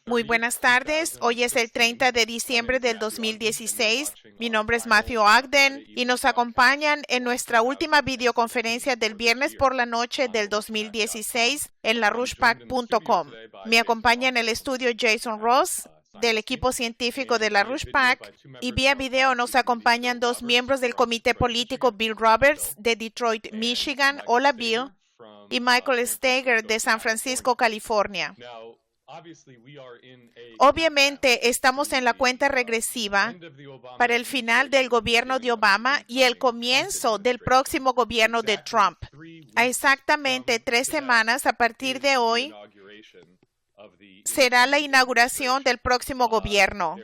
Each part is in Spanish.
Muy buenas tardes. Hoy es el 30 de diciembre del 2016. Mi nombre es Matthew Ogden y nos acompañan en nuestra última videoconferencia del viernes por la noche del 2016 en larouchepac.com. Me acompaña en el estudio Jason Ross del equipo científico de LaRouchePAC y vía video nos acompañan dos miembros del comité político, Bill Roberts de Detroit, Michigan. Hola, Bill. Y Michael Steger de San Francisco, California. Obviamente, estamos en la cuenta regresiva para el final del gobierno de Obama y el comienzo del próximo gobierno de Trump. A exactamente 3 semanas a partir de hoy será la inauguración del próximo gobierno.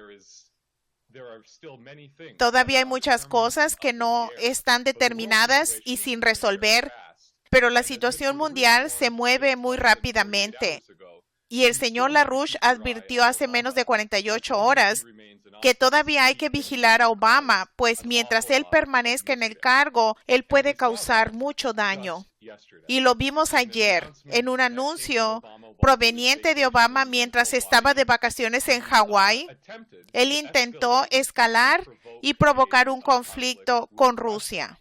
Todavía hay muchas cosas que no están determinadas y sin resolver, pero la situación mundial se mueve muy rápidamente. Y el señor LaRouche advirtió hace menos de 48 horas que todavía hay que vigilar a Obama, pues mientras él permanezca en el cargo, él puede causar mucho daño. Y lo vimos ayer en un anuncio proveniente de Obama mientras estaba de vacaciones en Hawái. Él intentó escalar y provocar un conflicto con Rusia.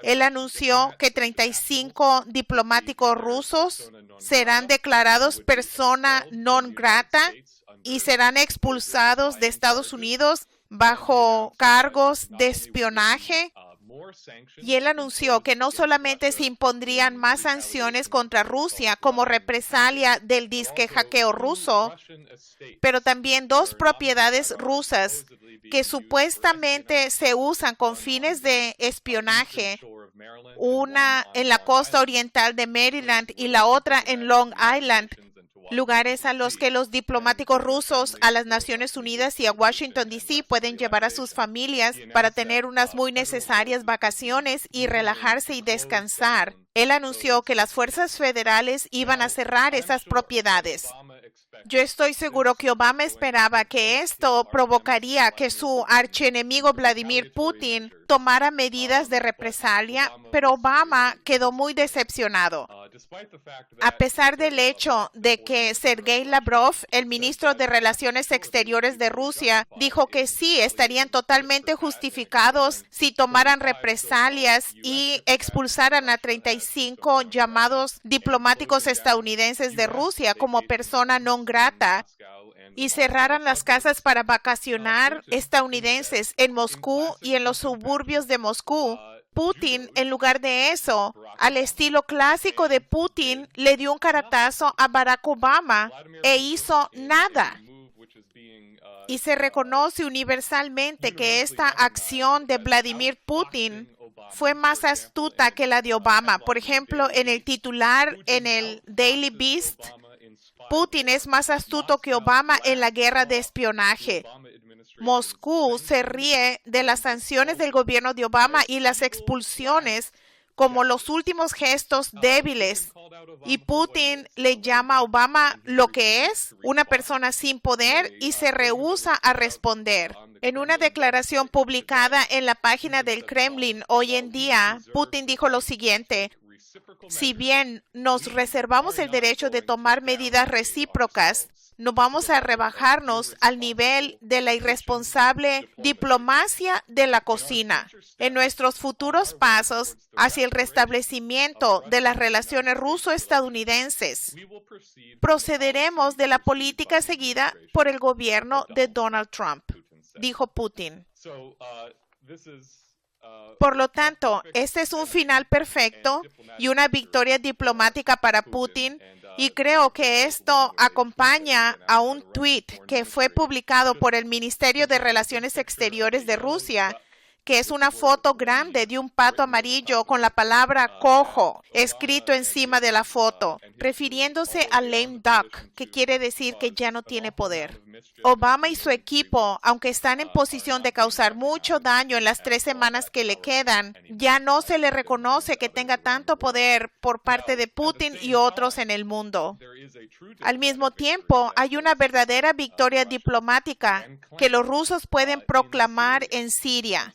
Él anunció que 35 diplomáticos rusos serán declarados persona non grata y serán expulsados de Estados Unidos bajo cargos de espionaje. Y él anunció que no solamente se impondrían más sanciones contra Rusia como represalia del disque hackeo ruso, pero también 2 propiedades rusas que supuestamente se usan con fines de espionaje, una en la costa oriental de Maryland y la otra en Long Island, lugares a los que los diplomáticos rusos a las Naciones Unidas y a Washington, D.C. pueden llevar a sus familias para tener unas muy necesarias vacaciones y relajarse y descansar. Él anunció que las fuerzas federales iban a cerrar esas propiedades. Yo estoy seguro que Obama esperaba que esto provocaría que su archienemigo Vladimir Putin tomara medidas de represalia, pero Obama quedó muy decepcionado. A pesar del hecho de que Sergei Lavrov, el ministro de Relaciones Exteriores de Rusia, dijo que sí, estarían totalmente justificados si tomaran represalias y expulsaran a 35 llamados diplomáticos estadounidenses de Rusia como persona non grata y cerraran las casas para vacacionar estadounidenses en Moscú y en los suburbios de Moscú. Putin, en lugar de eso, al estilo clásico de Putin, le dio un caratazo a Barack Obama e hizo nada. Y se reconoce universalmente que esta acción de Vladimir Putin fue más astuta que la de Obama. Por ejemplo, en el titular en el Daily Beast, Putin es más astuto que Obama en la guerra de espionaje. Moscú se ríe de las sanciones del gobierno de Obama y las expulsiones como los últimos gestos débiles. Y Putin le llama a Obama lo que es, una persona sin poder, y se rehúsa a responder. En una declaración publicada en la página del Kremlin hoy en día, Putin dijo lo siguiente: si bien nos reservamos el derecho de tomar medidas recíprocas, no vamos a rebajarnos al nivel de la irresponsable diplomacia de la cocina. En nuestros futuros pasos hacia el restablecimiento de las relaciones ruso-estadounidenses, procederemos de la política seguida por el gobierno de Donald Trump, dijo Putin. Por lo tanto, este es un final perfecto y una victoria diplomática para Putin, y creo que esto acompaña a un tuit que fue publicado por el Ministerio de Relaciones Exteriores de Rusia, que es una foto grande de un pato amarillo con la palabra cojo escrito encima de la foto, refiriéndose a lame duck, que quiere decir que ya no tiene poder. Obama y su equipo, aunque están en posición de causar mucho daño en las 3 semanas que le quedan, ya no se le reconoce que tenga tanto poder por parte de Putin y otros en el mundo. Al mismo tiempo, hay una verdadera victoria diplomática que los rusos pueden proclamar en Siria.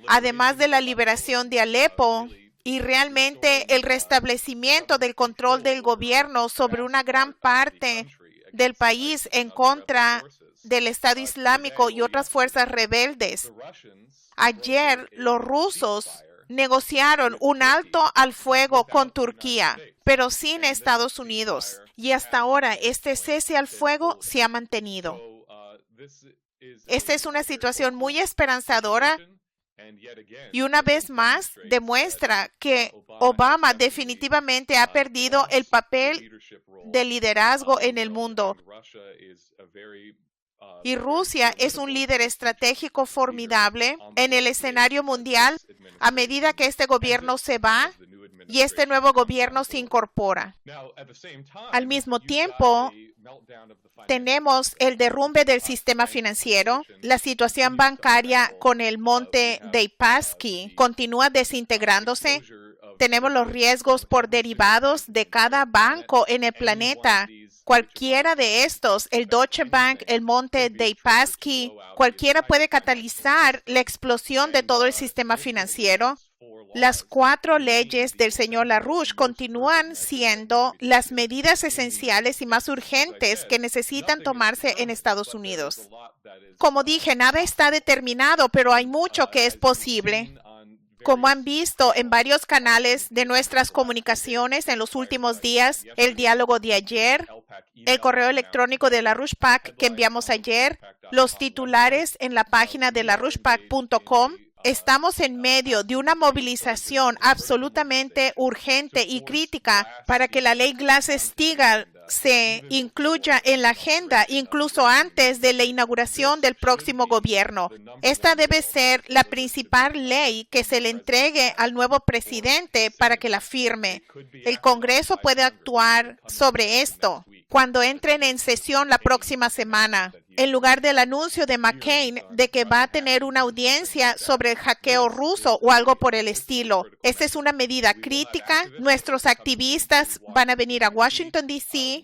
Además de la liberación de Alepo y realmente el restablecimiento del control del gobierno sobre una gran parte del país en contra del Estado Islámico y otras fuerzas rebeldes. Ayer los rusos negociaron un alto al fuego con Turquía, pero sin Estados Unidos. Y hasta ahora este cese al fuego se ha mantenido. Esta es una situación muy esperanzadora y una vez más demuestra que Obama definitivamente ha perdido el papel de liderazgo en el mundo. Y Rusia es un líder estratégico formidable en el escenario mundial a medida que este gobierno se va y este nuevo gobierno se incorpora. Al mismo tiempo, tenemos el derrumbe del sistema financiero. La situación bancaria con el monte Deipaski continúa desintegrándose. Tenemos los riesgos por derivados de cada banco en el planeta. Cualquiera de estos, el Deutsche Bank, el monte Deipaski, cualquiera puede catalizar la explosión de todo el sistema financiero. Las 4 leyes del señor LaRouche continúan siendo las medidas esenciales y más urgentes que necesitan tomarse en Estados Unidos. Como dije, nada está determinado, pero hay mucho que es posible. Como han visto en varios canales de nuestras comunicaciones en los últimos días, el diálogo de ayer, el correo electrónico de LaRouche PAC que enviamos ayer, los titulares en la página de larouchepac.com, estamos en medio de una movilización absolutamente urgente y crítica para que la ley Glass-Steagall se incluya en la agenda incluso antes de la inauguración del próximo gobierno. Esta debe ser la principal ley que se le entregue al nuevo presidente para que la firme. El Congreso puede actuar sobre esto cuando entren en sesión la próxima semana, en lugar del anuncio de McCain de que va a tener una audiencia sobre el hackeo ruso o algo por el estilo. Esta es una medida crítica. Nuestros activistas van a venir a Washington, D.C.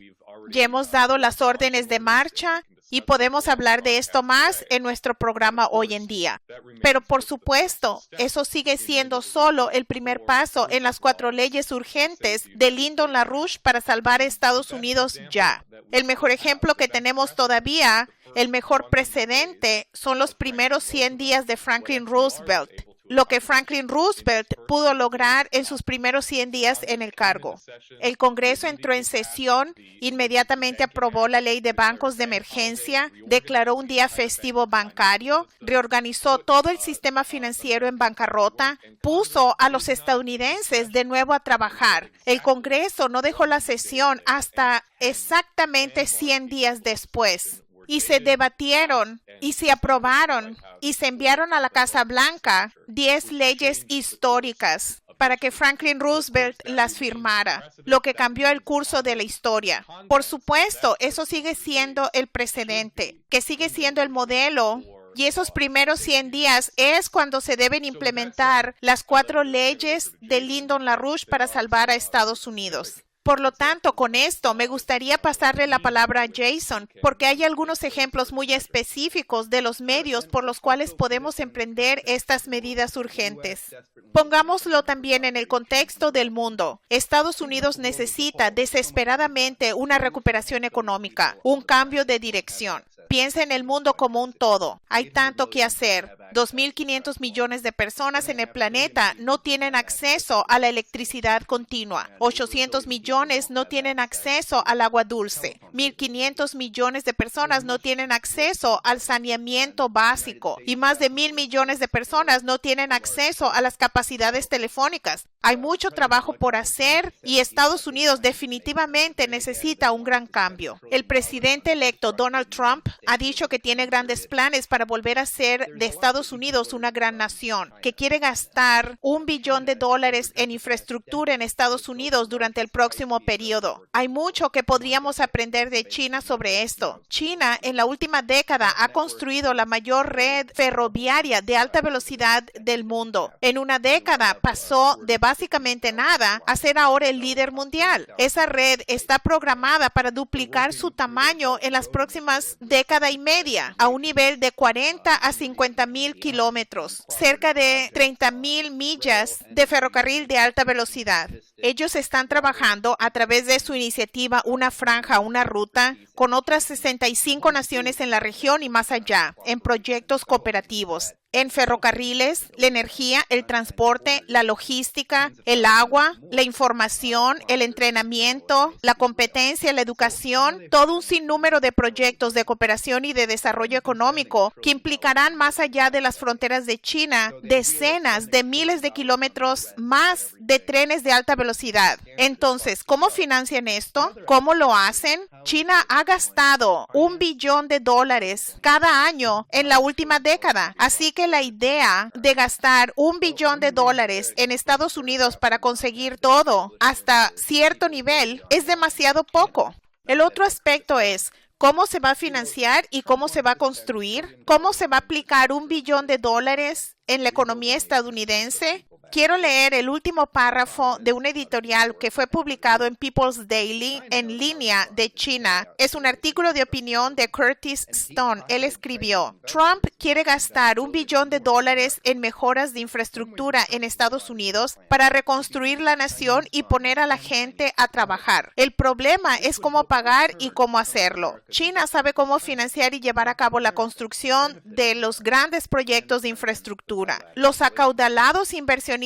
Ya hemos dado las órdenes de marcha y podemos hablar de esto más en nuestro programa hoy en día. Pero por supuesto, eso sigue siendo solo el primer paso en las 4 leyes urgentes de Lyndon LaRouche para salvar a Estados Unidos ya. El mejor ejemplo que tenemos todavía, el mejor precedente, son los primeros 100 días de Franklin Roosevelt. Lo que Franklin Roosevelt pudo lograr en sus primeros 100 días en el cargo. El Congreso entró en sesión, inmediatamente aprobó la ley de bancos de emergencia, declaró un día festivo bancario, reorganizó todo el sistema financiero en bancarrota, puso a los estadounidenses de nuevo a trabajar. El Congreso no dejó la sesión hasta exactamente 100 días después. Y se debatieron y se aprobaron y se enviaron a la Casa Blanca 10 leyes históricas para que Franklin Roosevelt las firmara, lo que cambió el curso de la historia. Por supuesto, eso sigue siendo el precedente, que sigue siendo el modelo. Y esos primeros 100 días es cuando se deben implementar las 4 leyes de Lyndon LaRouche para salvar a Estados Unidos. Por lo tanto, con esto me gustaría pasarle la palabra a Jason, porque hay algunos ejemplos muy específicos de los medios por los cuales podemos emprender estas medidas urgentes. Pongámoslo también en el contexto del mundo. Estados Unidos necesita desesperadamente una recuperación económica, un cambio de dirección. Piensa en el mundo como un todo. Hay tanto que hacer. 2.500 millones de personas en el planeta no tienen acceso a la electricidad continua. 800 millones no tienen acceso al agua dulce. 1.500 millones de personas no tienen acceso al saneamiento básico. Y más de 1.000 millones de personas no tienen acceso a las capacidades telefónicas. Hay mucho trabajo por hacer y Estados Unidos definitivamente necesita un gran cambio. El presidente electo Donald Trump ha dicho que tiene grandes planes para volver a ser de Estados Unidos una gran nación, que quiere gastar $1 billón en infraestructura en Estados Unidos durante el próximo periodo. Hay mucho que podríamos aprender de China sobre esto. China en la última década ha construido la mayor red ferroviaria de alta velocidad del mundo. En una década pasó de base básicamente nada a ser ahora el líder mundial. Esa red está programada para duplicar su tamaño en las próximas década y media a un nivel de 40 a 50,000 kilómetros, cerca de 30,000 millas de ferrocarril de alta velocidad. Ellos están trabajando a través de su iniciativa Una Franja, Una Ruta, con otras 65 naciones en la región y más allá, en proyectos cooperativos, en ferrocarriles, la energía, el transporte, la logística, el agua, la información, el entrenamiento, la competencia, la educación, todo un sinnúmero de proyectos de cooperación y de desarrollo económico que implicarán más allá de las fronteras de China decenas de miles de kilómetros más de trenes de alta velocidad. Entonces, ¿cómo financian esto? ¿Cómo lo hacen? China ha gastado $1 billón cada año en la última década, así que la idea de gastar $1 billón en Estados Unidos para conseguir todo hasta cierto nivel es demasiado poco. El otro aspecto es cómo se va a financiar y cómo se va a construir, cómo se va a aplicar $1 billón en la economía estadounidense. Quiero leer el último párrafo de un editorial que fue publicado en People's Daily en línea de China. Es un artículo de opinión de Curtis Stone. Él escribió: Trump quiere gastar $1 billón en mejoras de infraestructura en Estados Unidos para reconstruir la nación y poner a la gente a trabajar. El problema es cómo pagar y cómo hacerlo. China sabe cómo financiar y llevar a cabo la construcción de los grandes proyectos de infraestructura. Los acaudalados inversionistas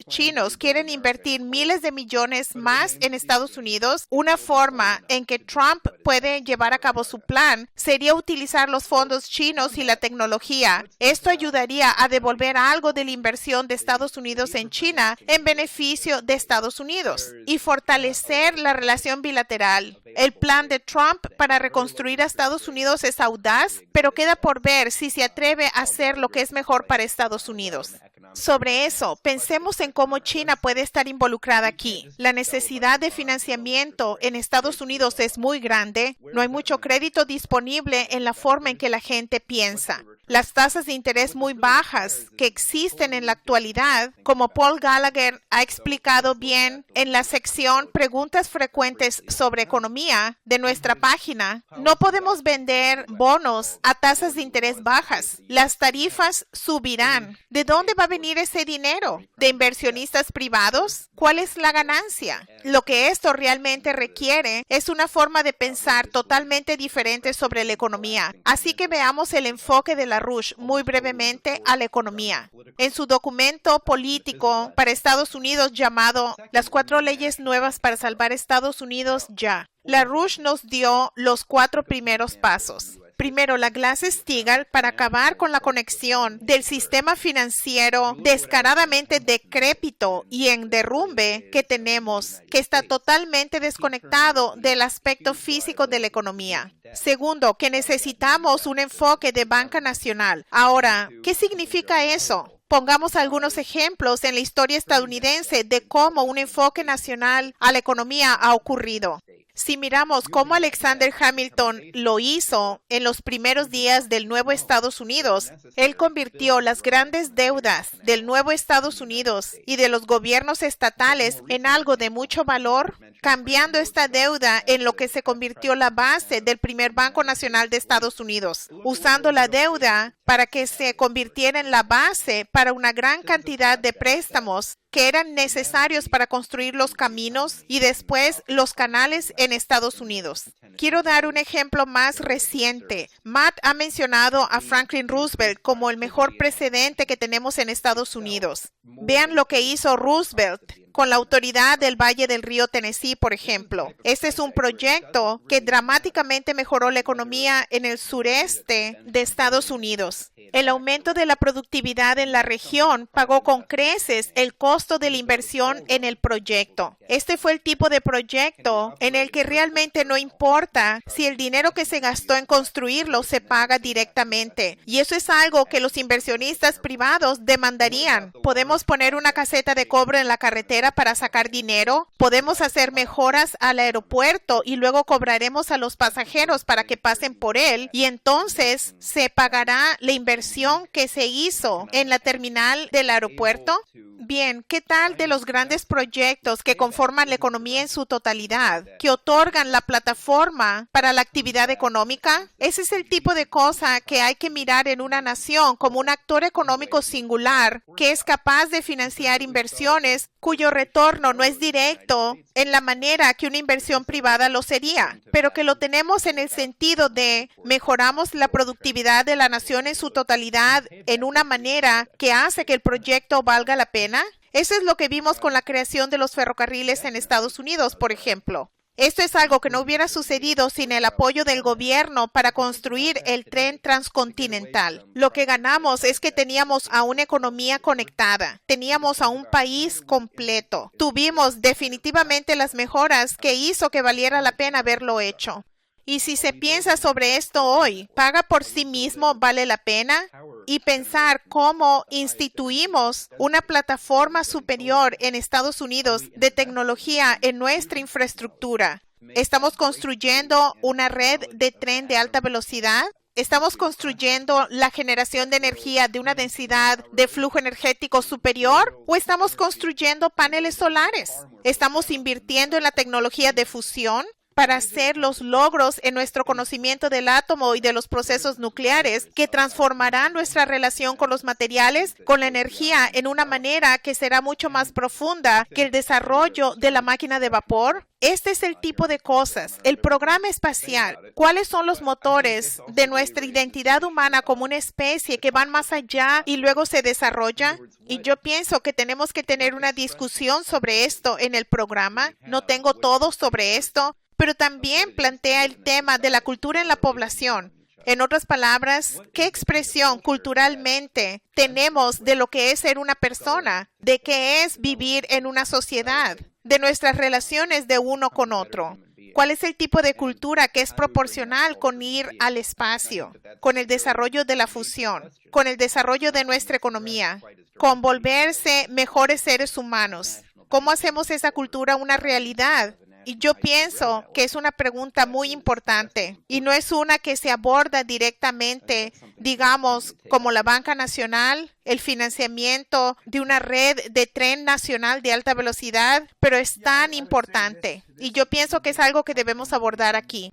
chinos quieren invertir miles de millones más en Estados Unidos. Una forma en que Trump puede llevar a cabo su plan sería utilizar los fondos chinos y la tecnología. Esto ayudaría a devolver algo de la inversión de Estados Unidos en China en beneficio de Estados Unidos y fortalecer la relación bilateral. El plan de Trump para reconstruir a Estados Unidos es audaz, pero queda por ver si se atreve a hacer lo que es mejor para Estados Unidos. Sobre eso, pensemos en cómo China puede estar involucrada aquí. La necesidad de financiamiento en Estados Unidos es muy grande. No hay mucho crédito disponible en la forma en que la gente piensa. Las tasas de interés muy bajas que existen en la actualidad, como Paul Gallagher ha explicado bien en la sección Preguntas frecuentes sobre economía de nuestra página, no podemos vender bonos a tasas de interés bajas. Las tarifas subirán. ¿De dónde va a venir ese dinero? ¿De inversionistas privados? ¿Cuál es la ganancia? Lo que esto realmente requiere es una forma de pensar totalmente diferente sobre la economía. Así que veamos el enfoque de la Rush muy brevemente a la economía. En su documento político para Estados Unidos llamado Las 4 leyes nuevas para salvar Estados Unidos ya, la Rush nos dio los 4 primeros pasos. Primero, la Glass-Steagall para acabar con la conexión del sistema financiero descaradamente decrépito y en derrumbe que tenemos, que está totalmente desconectado del aspecto físico de la economía. Segundo, que necesitamos un enfoque de banca nacional. Ahora, ¿qué significa eso? Pongamos algunos ejemplos en la historia estadounidense de cómo un enfoque nacional a la economía ha ocurrido. Si miramos cómo Alexander Hamilton lo hizo en los primeros días del nuevo Estados Unidos, él convirtió las grandes deudas del nuevo Estados Unidos y de los gobiernos estatales en algo de mucho valor, cambiando esta deuda en lo que se convirtió la base del primer Banco Nacional de Estados Unidos, usando la deuda para que se convirtiera en la base para una gran cantidad de préstamos que eran necesarios para construir los caminos y después los canales en Estados Unidos. Quiero dar un ejemplo más reciente. Matt ha mencionado a Franklin Roosevelt como el mejor precedente que tenemos en Estados Unidos. Vean lo que hizo Roosevelt con la autoridad del Valle del Río Tennessee, por ejemplo. Este es un proyecto que dramáticamente mejoró la economía en el sureste de Estados Unidos. El aumento de la productividad en la región pagó con creces el costo de la inversión en el proyecto. Este fue el tipo de proyecto en el que realmente no importa si el dinero que se gastó en construirlo se paga directamente. Y eso es algo que los inversionistas privados demandarían. Podemos poner una caseta de cobre en la carretera carretera para sacar dinero. Podemos hacer mejoras al aeropuerto y luego cobraremos a los pasajeros para que pasen por él y entonces se pagará la inversión que se hizo en la terminal del aeropuerto. Bien, ¿qué tal de los grandes proyectos que conforman la economía en su totalidad, que otorgan la plataforma para la actividad económica? Ese es el tipo de cosa que hay que mirar en una nación como un actor económico singular que es capaz de financiar inversiones cuyo retorno no es directo en la manera que una inversión privada lo sería, pero que lo tenemos en el sentido de mejoramos la productividad de la nación en su totalidad en una manera que hace que el proyecto valga la pena. Eso es lo que vimos con la creación de los ferrocarriles en Estados Unidos, por ejemplo. Esto es algo que no hubiera sucedido sin el apoyo del gobierno para construir el tren transcontinental. Lo que ganamos es que teníamos a una economía conectada, teníamos a un país completo. Tuvimos definitivamente las mejoras que hizo que valiera la pena haberlo hecho. Y si se piensa sobre esto hoy, ¿paga por sí mismo vale la pena? Y pensar cómo instituimos una plataforma superior en Estados Unidos de tecnología en nuestra infraestructura. Estamos construyendo una red de tren de alta velocidad. ¿Estamos construyendo la generación de energía de una densidad de flujo energético superior o estamos construyendo paneles solares? ¿Estamos invirtiendo en la tecnología de fusión para hacer los logros en nuestro conocimiento del átomo y de los procesos nucleares que transformarán nuestra relación con los materiales, con la energía, en una manera que será mucho más profunda que el desarrollo de la máquina de vapor? Este es el tipo de cosas. El programa espacial. ¿Cuáles son los motores de nuestra identidad humana como una especie que van más allá y luego se desarrolla? Y yo pienso que tenemos que tener una discusión sobre esto en el programa. No tengo todo sobre esto, pero también plantea el tema de la cultura en la población. En otras palabras, ¿qué expresión culturalmente tenemos de lo que es ser una persona, de qué es vivir en una sociedad, de nuestras relaciones de uno con otro? ¿Cuál es el tipo de cultura que es proporcional con ir al espacio, con el desarrollo de la fusión, con el desarrollo de nuestra economía, con volverse mejores seres humanos? ¿Cómo hacemos esa cultura una realidad? Y yo pienso que es una pregunta muy importante y no es una que se aborda directamente, digamos, como la banca nacional, el financiamiento de una red de tren nacional de alta velocidad, pero es tan importante. Y yo pienso que es algo que debemos abordar aquí.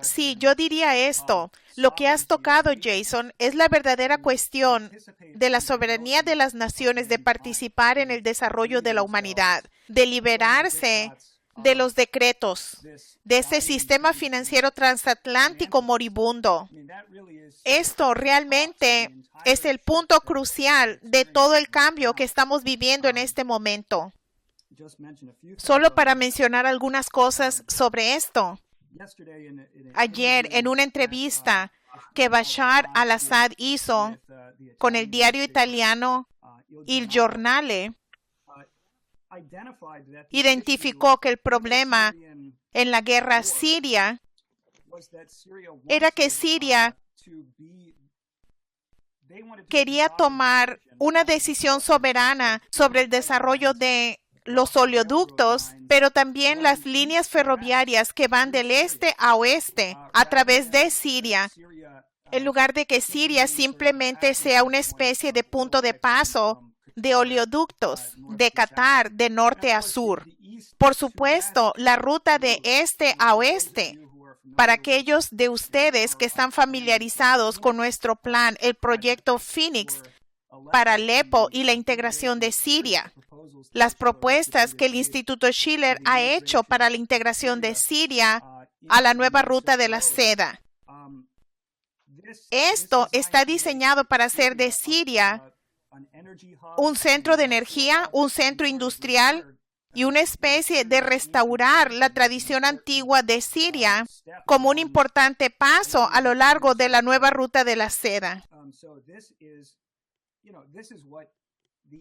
Sí, yo diría esto. Lo que has tocado, Jason, es la verdadera cuestión de la soberanía de las naciones de participar en el desarrollo de la humanidad, de liberarse de los decretos, de ese sistema financiero transatlántico moribundo. Esto realmente es el punto crucial de todo el cambio que estamos viviendo en este momento. Solo para mencionar algunas cosas sobre esto. Ayer, en una entrevista que Bashar al-Assad hizo con el diario italiano Il Giornale, identificó que el problema en la guerra siria era que Siria quería tomar una decisión soberana sobre el desarrollo de los oleoductos, pero también las líneas ferroviarias que van del este a oeste a través de Siria, en lugar de que Siria simplemente sea una especie de punto de paso de oleoductos de Qatar de norte a sur. Por supuesto, la ruta de este a oeste. Para aquellos de ustedes que están familiarizados con nuestro plan, el proyecto Phoenix para Alepo y la integración de Siria, las propuestas que el Instituto Schiller ha hecho para la integración de Siria a la nueva ruta de la seda. Esto está diseñado para hacer de Siria un centro de energía, un centro industrial y una especie de restaurar la tradición antigua de Siria como un importante paso a lo largo de la nueva ruta de la seda.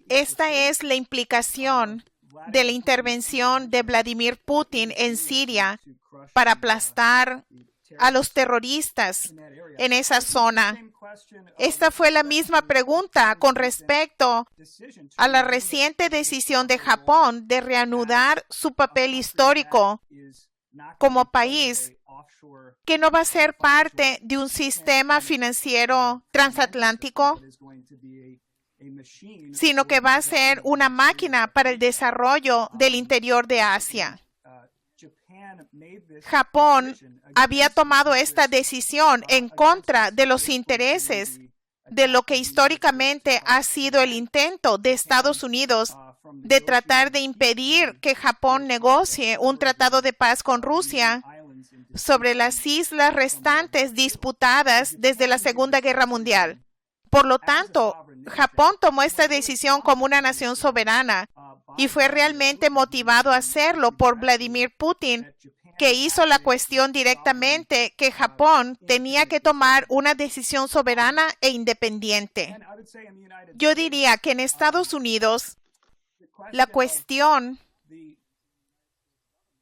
Esta es la implicación de la intervención de Vladimir Putin en Siria para aplastar a los terroristas en esa zona. Esta fue la misma pregunta con respecto a la reciente decisión de Japón de reanudar su papel histórico como país que no va a ser parte de un sistema financiero transatlántico, sino que va a ser una máquina para el desarrollo del interior de Asia. Japón había tomado esta decisión en contra de los intereses de lo que históricamente ha sido el intento de Estados Unidos de tratar de impedir que Japón negocie un tratado de paz con Rusia sobre las islas restantes disputadas desde la Segunda Guerra Mundial. Por lo tanto, Japón tomó esta decisión como una nación soberana y fue realmente motivado a hacerlo por Vladimir Putin, que hizo la cuestión directamente que Japón tenía que tomar una decisión soberana e independiente. Yo diría que en Estados Unidos, la cuestión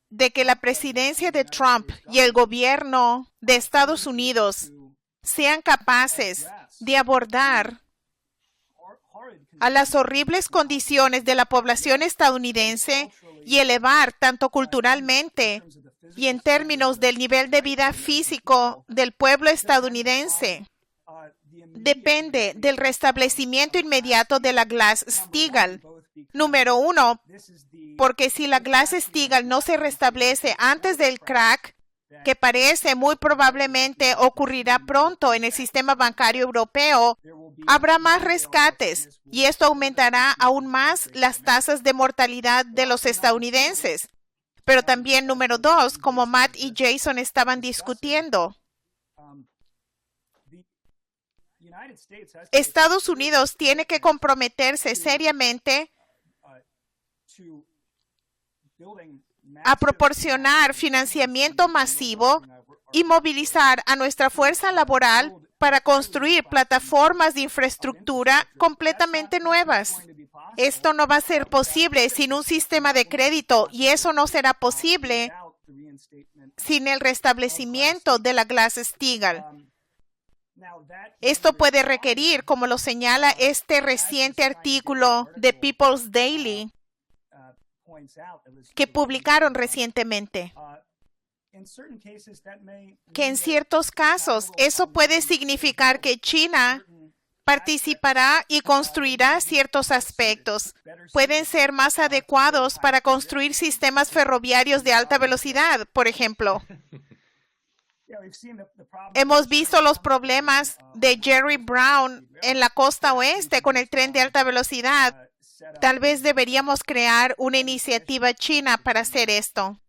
de que la presidencia de Trump y el gobierno de Estados Unidos sean capaces de abordar a las horribles condiciones de la población estadounidense y elevar tanto culturalmente y en términos del nivel de vida físico del pueblo estadounidense, depende del restablecimiento inmediato de la Glass-Steagall. Número uno, porque si la Glass-Steagall no se restablece antes del crack, que parece muy probablemente ocurrirá pronto en el sistema bancario europeo, habrá más rescates y esto aumentará aún más las tasas de mortalidad de los estadounidenses. Pero también, número dos, como Matt y Jason estaban discutiendo, Estados Unidos tiene que comprometerse seriamente a proporcionar financiamiento masivo y movilizar a nuestra fuerza laboral para construir plataformas de infraestructura completamente nuevas. Esto no va a ser posible sin un sistema de crédito y eso no será posible sin el restablecimiento de la Glass-Steagall. Esto puede requerir, como lo señala este reciente artículo de People's Daily, que publicaron recientemente, que en ciertos casos eso puede significar que China participará y construirá ciertos aspectos. Pueden ser más adecuados para construir sistemas ferroviarios de alta velocidad, por ejemplo. Hemos visto los problemas de Jerry Brown en la costa oeste con el tren de alta velocidad. Tal vez deberíamos crear una iniciativa china para hacer esto.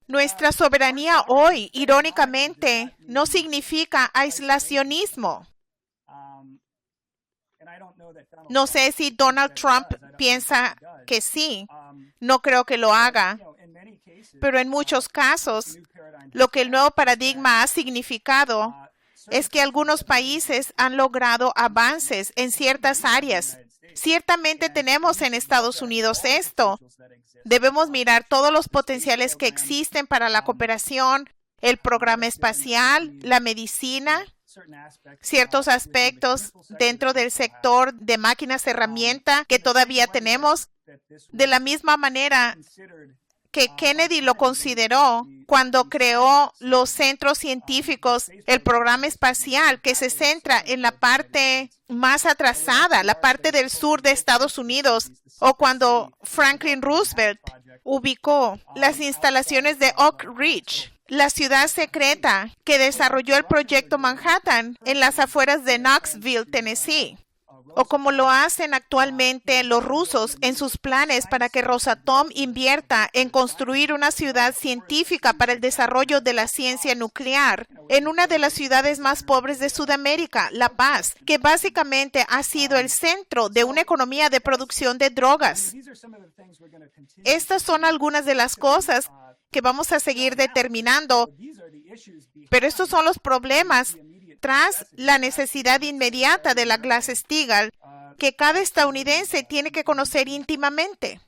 Nuestra soberanía hoy, irónicamente, no significa aislacionismo. No sé si Donald Trump piensa que sí. No creo que lo haga. Pero en muchos casos, lo que el nuevo paradigma ha significado es que algunos países han logrado avances en ciertas áreas. Ciertamente tenemos en Estados Unidos esto. Debemos mirar todos los potenciales que existen para la cooperación, el programa espacial, la medicina, ciertos aspectos dentro del sector de máquinas herramienta que todavía tenemos, de la misma manera que Kennedy lo consideró cuando creó los centros científicos, el programa espacial que se centra en la parte más atrasada, la parte del sur de Estados Unidos, o cuando Franklin Roosevelt ubicó las instalaciones de Oak Ridge, la ciudad secreta que desarrolló el proyecto Manhattan en las afueras de Knoxville, Tennessee. O como lo hacen actualmente los rusos en sus planes para que Rosatom invierta en construir una ciudad científica para el desarrollo de la ciencia nuclear en una de las ciudades más pobres de Sudamérica, La Paz, que básicamente ha sido el centro de una economía de producción de drogas. Estas son algunas de las cosas que vamos a seguir determinando, pero estos son los problemas tras la necesidad inmediata de la Glass-Steagall que cada estadounidense tiene que conocer íntimamente.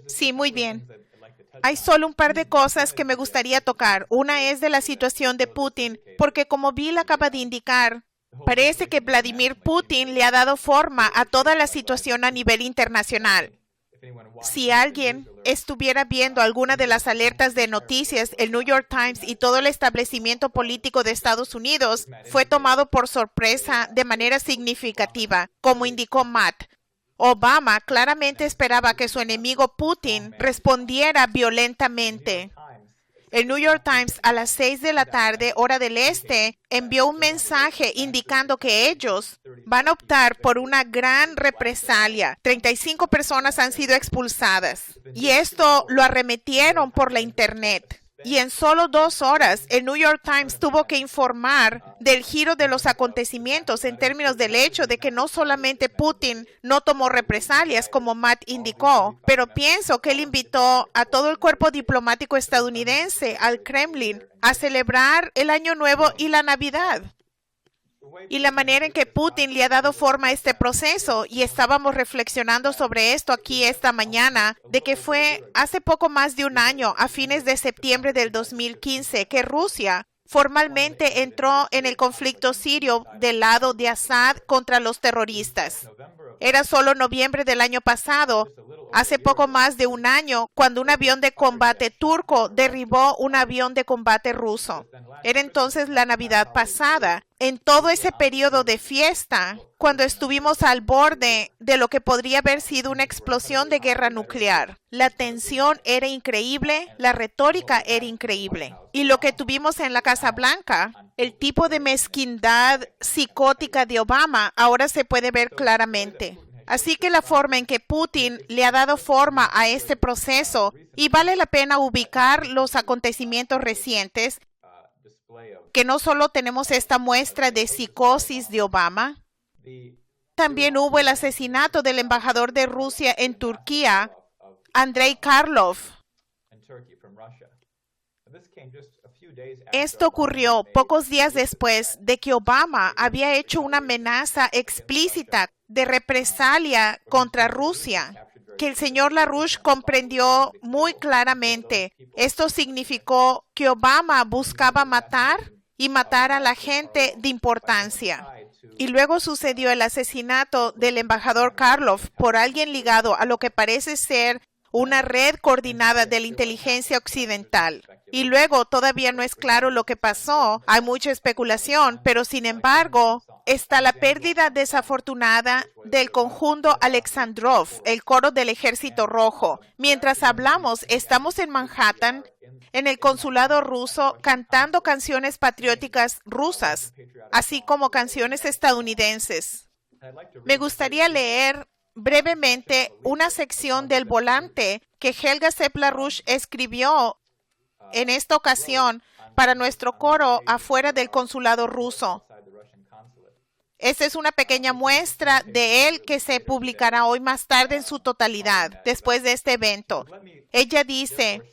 Sí, muy bien. Hay solo un par de cosas que me gustaría tocar. Una es de la situación de Putin, porque como Bill acaba de indicar, parece que Vladimir Putin le ha dado forma a toda la situación a nivel internacional. Si alguien estuviera viendo alguna de las alertas de noticias, el New York Times y todo el establecimiento político de Estados Unidos fue tomado por sorpresa de manera significativa, como indicó Matt. Obama claramente esperaba que su enemigo Putin respondiera violentamente. El New York Times a las 6 de la tarde, hora del este, envió un mensaje indicando que ellos van a optar por una gran represalia. 35 personas han sido expulsadas y esto lo arremetieron por la Internet. Y en solo 2 horas, el New York Times tuvo que informar del giro de los acontecimientos en términos del hecho de que no solamente Putin no tomó represalias, como Matt indicó, pero pienso que él invitó a todo el cuerpo diplomático estadounidense al Kremlin a celebrar el Año Nuevo y la Navidad. Y la manera en que Putin le ha dado forma a este proceso, y estábamos reflexionando sobre esto aquí esta mañana, de que fue hace poco más de un año, a fines de septiembre del 2015, que Rusia formalmente entró en el conflicto sirio del lado de Assad contra los terroristas. Era solo noviembre del año pasado, hace poco más de un año, cuando un avión de combate turco derribó un avión de combate ruso. Era entonces la Navidad pasada. En todo ese periodo de fiesta, cuando estuvimos al borde de lo que podría haber sido una explosión de guerra nuclear. La tensión era increíble, la retórica era increíble. Y lo que tuvimos en la Casa Blanca, el tipo de mezquindad psicótica de Obama, ahora se puede ver claramente. Así que la forma en que Putin le ha dado forma a este proceso, y vale la pena ubicar los acontecimientos recientes, que no solo tenemos esta muestra de psicosis de Obama, también hubo el asesinato del embajador de Rusia en Turquía, Andrei Karlov. Esto ocurrió pocos días después de que Obama había hecho una amenaza explícita de represalia contra Rusia, que el señor LaRouche comprendió muy claramente. Esto significó que Obama buscaba matar y matar a la gente de importancia. Y luego sucedió el asesinato del embajador Karlov por alguien ligado a lo que parece ser una red coordinada de la inteligencia occidental. Y luego todavía no es claro lo que pasó, hay mucha especulación, pero sin embargo está la pérdida desafortunada del conjunto Alexandrov, el coro del Ejército Rojo. Mientras hablamos, estamos en Manhattan, en el consulado ruso, cantando canciones patrióticas rusas, así como canciones estadounidenses. Me gustaría leer brevemente una sección del volante que Helga Sepp-LaRouche escribió en esta ocasión para nuestro coro afuera del consulado ruso. Esta es una pequeña muestra de él que se publicará hoy más tarde en su totalidad, después de este evento. Ella dice: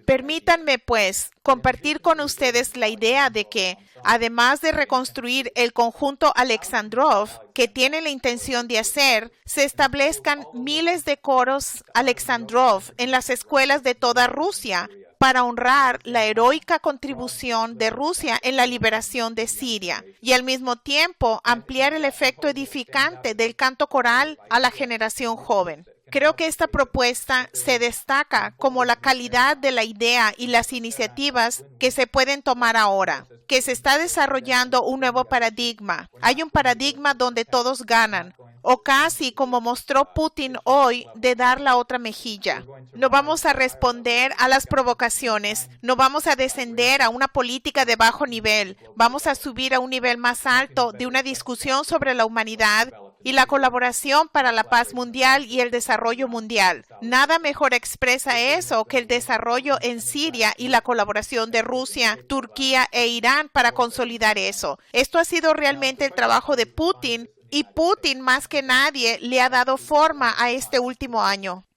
permítanme, pues, compartir con ustedes la idea de que, además de reconstruir el conjunto Alexandrov, que tiene la intención de hacer, se establezcan miles de coros Alexandrov en las escuelas de toda Rusia para honrar la heroica contribución de Rusia en la liberación de Siria y al mismo tiempo ampliar el efecto edificante del canto coral a la generación joven. Creo que esta propuesta se destaca como la calidad de la idea y las iniciativas que se pueden tomar ahora, que se está desarrollando un nuevo paradigma. Hay un paradigma donde todos ganan, o casi como mostró Putin hoy, de dar la otra mejilla. No vamos a responder a las provocaciones, no vamos a descender a una política de bajo nivel, vamos a subir a un nivel más alto de una discusión sobre la humanidad y la colaboración para la paz mundial y el desarrollo mundial. Nada mejor expresa eso que el desarrollo en Siria y la colaboración de Rusia, Turquía e Irán para consolidar eso. Esto ha sido realmente el trabajo de Putin, y Putin más que nadie le ha dado forma a este último año.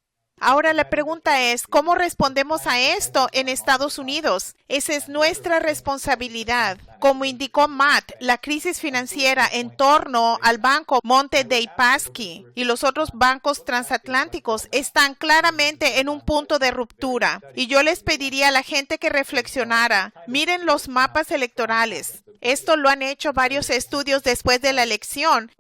Ahora la pregunta es, ¿cómo respondemos a esto en Estados Unidos? Esa es nuestra responsabilidad. Como indicó Matt, la crisis financiera en torno al banco Monte dei Paschi y los otros bancos transatlánticos están claramente en un punto de ruptura. Y yo les pediría a la gente que reflexionara. Miren los mapas electorales. Esto lo han hecho varios estudios después de la elección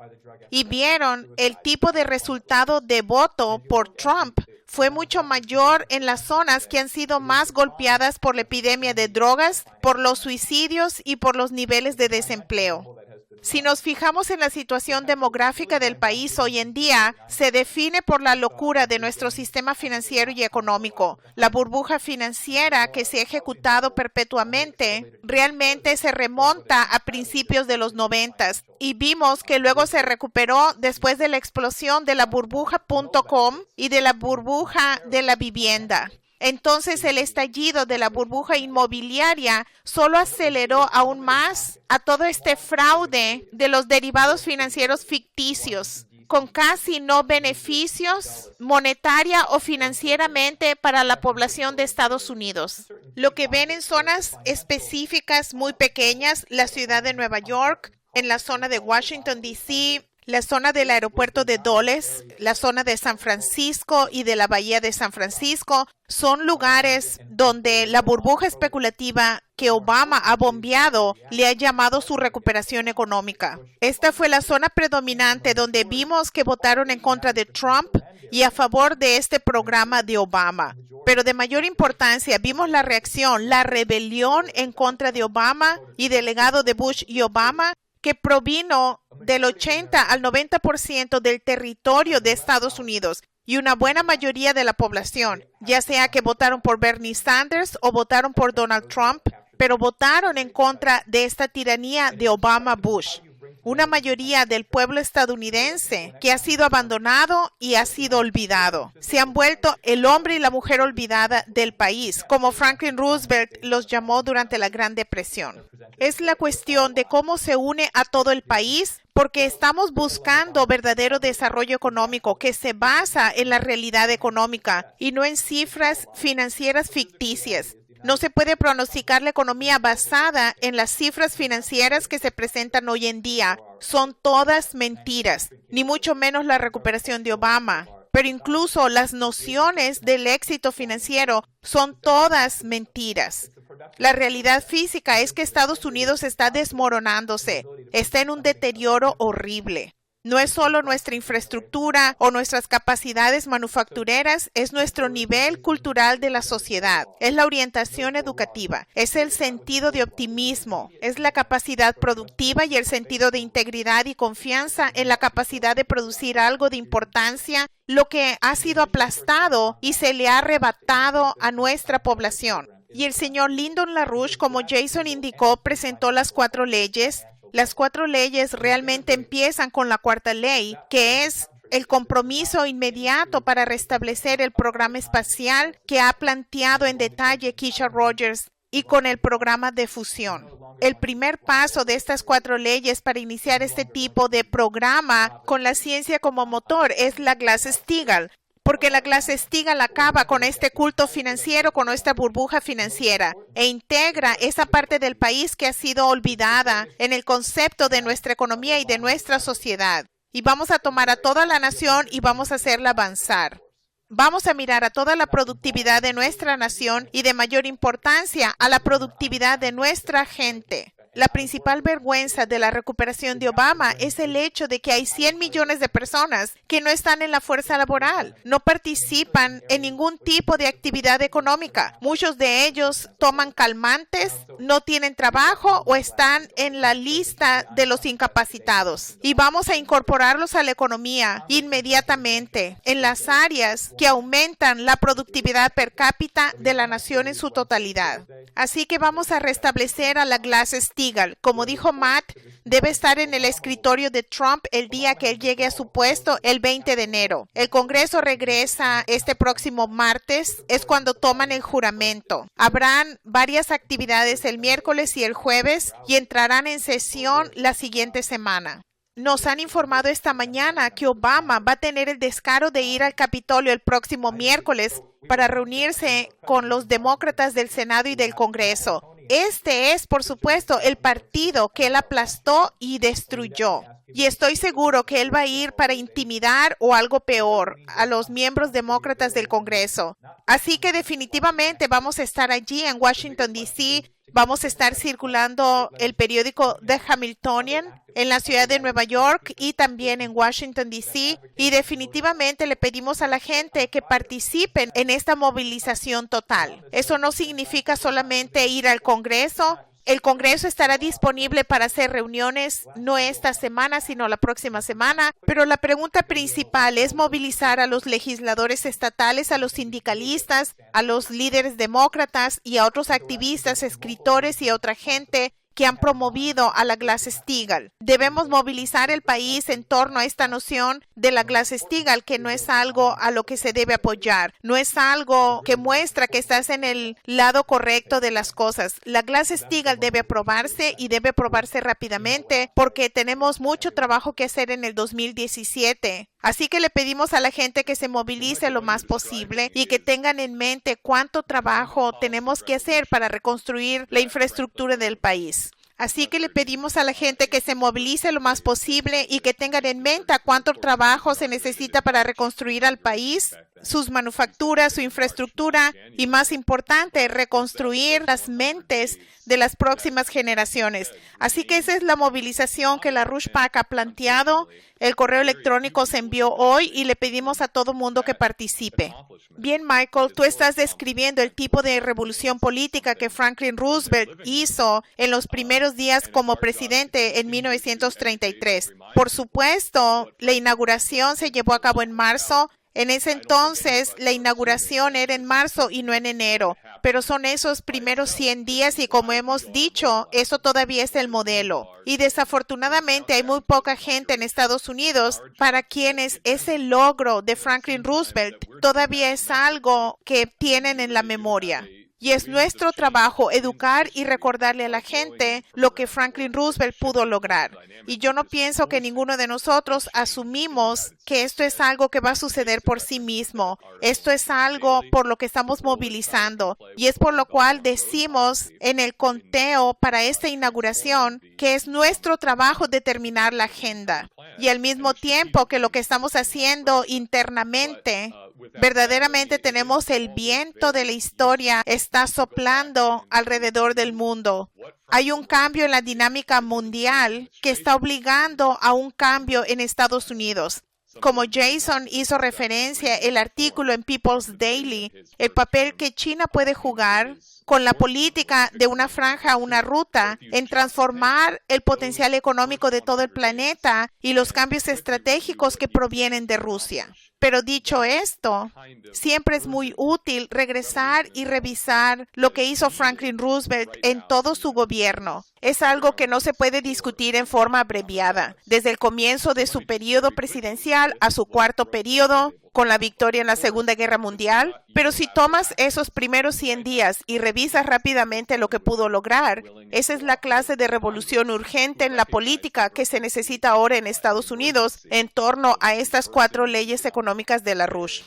y vieron el tipo de resultado de voto por Trump fue mucho mayor en las zonas que han sido más golpeadas por la epidemia de drogas, por los suicidios y por los niveles de desempleo. Si nos fijamos en la situación demográfica del país hoy en día, se define por la locura de nuestro sistema financiero y económico. La burbuja financiera que se ha ejecutado perpetuamente realmente se remonta a principios de los 90 y vimos que luego se recuperó después de la explosión de la burbuja.com y de la burbuja de la vivienda. Entonces, el estallido de la burbuja inmobiliaria solo aceleró aún más a todo este fraude de los derivados financieros ficticios, con casi no beneficios monetaria o financieramente para la población de Estados Unidos. Lo que ven en zonas específicas muy pequeñas, la ciudad de Nueva York, en la zona de Washington, D.C., la zona del aeropuerto de Dulles, la zona de San Francisco y de la bahía de San Francisco, son lugares donde la burbuja especulativa que Obama ha bombeado le ha llamado su recuperación económica. Esta fue la zona predominante donde vimos que votaron en contra de Trump y a favor de este programa de Obama. Pero de mayor importancia, vimos la reacción, la rebelión en contra de Obama y del legado de Bush y Obama, que provino del 80 al 90% del territorio de Estados Unidos y una buena mayoría de la población, ya sea que votaron por Bernie Sanders o votaron por Donald Trump, pero votaron en contra de esta tiranía de Obama-Bush. Una mayoría del pueblo estadounidense que ha sido abandonado y ha sido olvidado. Se han vuelto el hombre y la mujer olvidada del país, como Franklin Roosevelt los llamó durante la Gran Depresión. Es la cuestión de cómo se une a todo el país, porque estamos buscando verdadero desarrollo económico que se basa en la realidad económica y no en cifras financieras ficticias. No se puede pronosticar la economía basada en las cifras financieras que se presentan hoy en día. Son todas mentiras, ni mucho menos la recuperación de Obama. Pero incluso las nociones del éxito financiero son todas mentiras. La realidad física es que Estados Unidos está desmoronándose, está en un deterioro horrible. No es solo nuestra infraestructura o nuestras capacidades manufactureras, es nuestro nivel cultural de la sociedad, es la orientación educativa, es el sentido de optimismo, es la capacidad productiva y el sentido de integridad y confianza en la capacidad de producir algo de importancia, lo que ha sido aplastado y se le ha arrebatado a nuestra población. Y el señor Lyndon LaRouche, como Jason indicó, presentó las 4 leyes. Las 4 leyes realmente empiezan con la 4ª ley, que es el compromiso inmediato para restablecer el programa espacial que ha planteado en detalle Keisha Rogers y con el programa de fusión. El primer paso de estas 4 leyes para iniciar este tipo de programa con la ciencia como motor es la Glass-Steagall, porque la Glass-Steagall acaba con este culto financiero, con nuestra burbuja financiera, e integra esa parte del país que ha sido olvidada en el concepto de nuestra economía y de nuestra sociedad. Y vamos a tomar a toda la nación y vamos a hacerla avanzar. Vamos a mirar a toda la productividad de nuestra nación y de mayor importancia a la productividad de nuestra gente. La principal vergüenza de la recuperación de Obama es el hecho de que hay 100 millones de personas que no están en la fuerza laboral, no participan en ningún tipo de actividad económica. Muchos de ellos toman calmantes, no tienen trabajo o están en la lista de los incapacitados. Y vamos a incorporarlos a la economía inmediatamente en las áreas que aumentan la productividad per cápita de la nación en su totalidad. Así que vamos a restablecer a la Glass-Steagall. Como dijo Matt, debe estar en el escritorio de Trump el día que él llegue a su puesto, el 20 de enero. El Congreso regresa este próximo martes, es cuando toman el juramento. Habrán varias actividades el miércoles y el jueves y entrarán en sesión la siguiente semana. nos han informado esta mañana que Obama va a tener el descaro de ir al Capitolio el próximo miércoles para reunirse con los demócratas del Senado y del Congreso. Este es, por supuesto, el partido que él aplastó y destruyó. Y estoy seguro que él va a ir para intimidar o algo peor a los miembros demócratas del Congreso. Así que definitivamente vamos a estar allí en Washington, D.C., vamos a estar circulando el periódico The Hamiltonian en la ciudad de Nueva York y también en Washington, D.C. Y definitivamente le pedimos a la gente que participen en esta movilización total. Eso no significa solamente ir al Congreso. El Congreso estará disponible para hacer reuniones no esta semana, sino la próxima semana. Pero la pregunta principal es movilizar a los legisladores estatales, a los sindicalistas, a los líderes demócratas y a otros activistas, escritores y otra gente que han promovido a la Glass-Steagall. Debemos movilizar el país en torno a esta noción de la Glass-Steagall, que no es algo a lo que se debe apoyar, no es algo que muestra que estás en el lado correcto de las cosas. La Glass-Steagall debe aprobarse y debe aprobarse rápidamente porque tenemos mucho trabajo que hacer en el 2017. Así que le pedimos a la gente que se movilice lo más posible y que tengan en mente cuánto trabajo tenemos que hacer para reconstruir la infraestructura del país. Así que le pedimos a la gente que se movilice lo más posible y que tengan en mente cuánto trabajo se necesita para reconstruir al país, sus manufacturas, su infraestructura y, más importante, reconstruir las mentes de las próximas generaciones. Así que esa es la movilización que la Rush PAC ha planteado. El correo electrónico se envió hoy y le pedimos a todo mundo que participe. Bien, Michael, tú estás describiendo el tipo de revolución política que Franklin Roosevelt hizo en los primeros días como presidente en 1933. Por supuesto, la inauguración se llevó a cabo en marzo. En ese entonces, la inauguración era en marzo y no en enero, pero son esos primeros 100 días y, como hemos dicho, eso todavía es el modelo. Y desafortunadamente hay muy poca gente en Estados Unidos para quienes ese logro de Franklin Roosevelt todavía es algo que tienen en la memoria. Y es nuestro trabajo educar y recordarle a la gente lo que Franklin Roosevelt pudo lograr. Y yo no pienso que ninguno de nosotros asumimos que esto es algo que va a suceder por sí mismo. Esto es algo por lo que estamos movilizando. Y es por lo cual decimos en el conteo para esta inauguración que es nuestro trabajo determinar la agenda. Y al mismo tiempo que lo que estamos haciendo internamente, verdaderamente tenemos el viento de la historia, está soplando alrededor del mundo. Hay un cambio en la dinámica mundial que está obligando a un cambio en Estados Unidos. Como Jason hizo referencia el artículo en People's Daily, el papel que China puede jugar con la política de una franja, una ruta, en transformar el potencial económico de todo el planeta y los cambios estratégicos que provienen de Rusia. Pero dicho esto, siempre es muy útil regresar y revisar lo que hizo Franklin Roosevelt en todo su gobierno. Es algo que no se puede discutir en forma abreviada. Desde el comienzo de su periodo presidencial a su cuarto periodo, con la victoria en la Segunda Guerra Mundial. Pero si tomas esos primeros 100 días y revisas rápidamente lo que pudo lograr, esa es la clase de revolución urgente en la política que se necesita ahora en Estados Unidos en torno a estas 4 leyes económicas de la Rush.